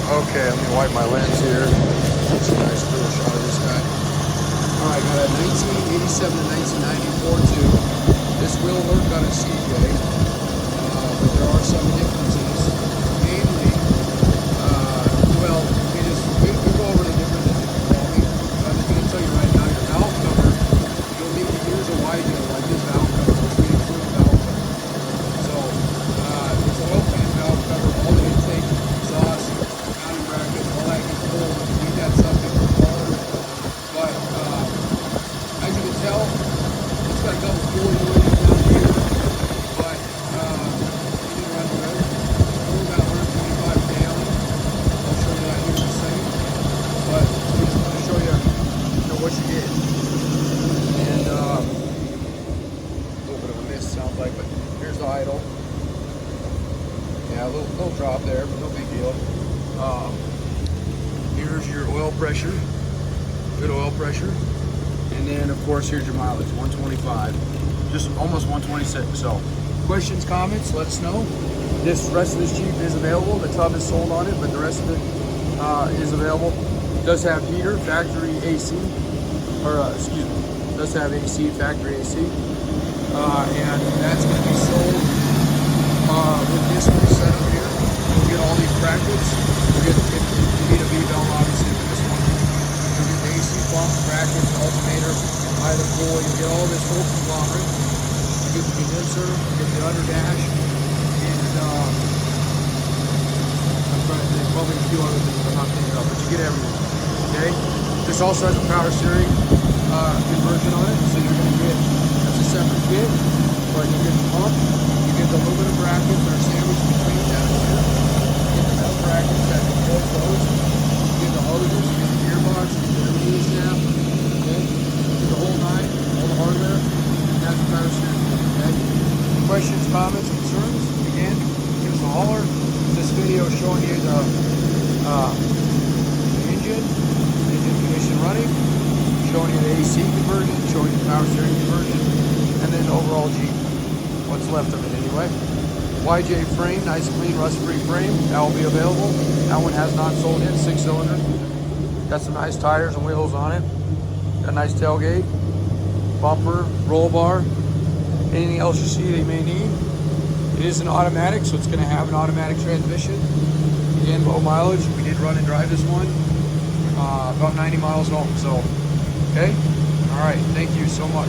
Okay, let me wipe my lens here. That's a nice cool shot of this guy. All right, got a 1987 to 1994 too. This will work on a CJ, but there are some differences. Mainly, well, we go over the differences if you call me. But I'm just going to tell you right now, your valve cover, you'll need to use a wide deal like this valve cover, which we include valve cover. So, it's oil pan valve cover, all the intake, exhaust, mounting brackets, all that gets pulled. You need that something for quality. But, as you can tell, it's got a couple cool units down here, but it didn't run good. It's only got 125 gallons. I'll show you that here in a second. But I just want to show you, what you get. And a little bit of a miss sounds like, but here's the idle. Yeah, a little drop there, but no big deal. Here's your oil pressure. Good oil pressure. And then, of course, here's your mileage, 125, just almost 126. So, questions, comments, let us know. This rest of this Jeep is available. The tub is sold on it, but the rest of it is available. Does have heater, factory AC, or excuse me, does have AC, factory AC, and that's going to be sold with this whole setup here. You'll get all these brackets. You'll get, if you need a V-belt, obviously, for this one. You'll get the AC pump, brackets, alternator, either coil. You get all this whole conglomerate. You get the condenser, you get the under dash, and I'm trying to think, probably a few other things I'm not thinking of, but you get everything. Okay. This also has a power steering conversion on it, so you're going to get, that's a separate kit, but you get the pump, you get the aluminum brackets that are sandwiched between down here. You get the metal brackets that can both close. You get the hoses, you get the gearbox, you get the release snap, okay? You get the whole nine, all the hardware, and that's the power steering kit, okay? Questions, comments, concerns? Again, give us a holler. This video is showing you the engine condition running, showing you the AC conversion, showing you the power steering conversion, and then overall Jeep, what's left of it anyway. YJ frame, nice clean rust-free frame, that will be available. That one has not sold yet, 6-cylinder. Got some nice tires and wheels on it. Got a nice tailgate, bumper, roll bar, anything else you see they may need. It is an automatic, so it's going to have an automatic transmission. Again, low mileage. We did run and drive this one. About 90 miles home, so, okay? All right, thank you so much.